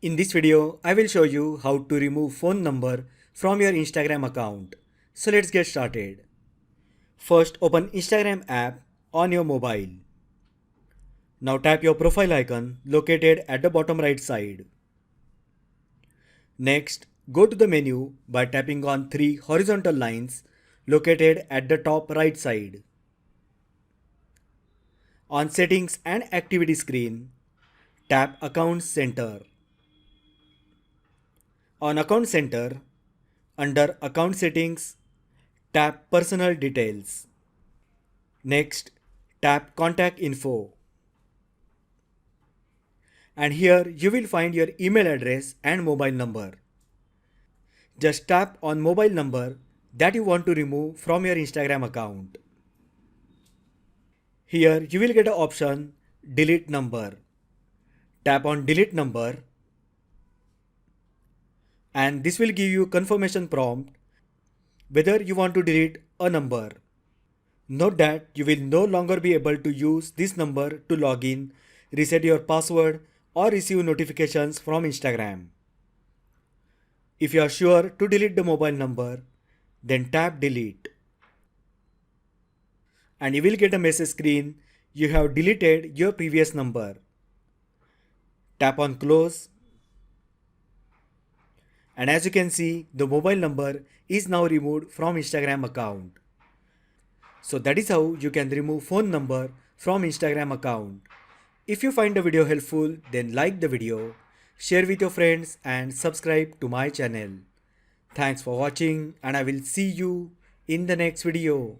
In this video, I will show you how to remove phone number from your Instagram account. So let's get started. First, open Instagram app on your mobile. Now tap your profile icon located at the bottom right side. Next, go to the menu by tapping on three horizontal lines located at the top right side. On Settings and Activity screen, tap Account Center. On Account Center, under Account Settings, tap Personal Details. Next, tap Contact Info. And here you will find your email address and mobile number. Just tap on mobile number that you want to remove from your Instagram account. Here you will get an option Delete Number. Tap on Delete Number and this will give you confirmation prompt whether you want to delete a number. Note that you will no longer be able to use this number to log in, reset your password or receive notifications from Instagram. If you are sure to delete the mobile number, then tap Delete. And you will get a message screen, you have deleted your previous number. Tap on Close. And as you can see, the mobile number is now removed from Instagram account. So that is how you can remove phone number from Instagram account. If you find the video helpful, then like the video, share with your friends and subscribe to my channel. Thanks for watching and I will see you in the next video.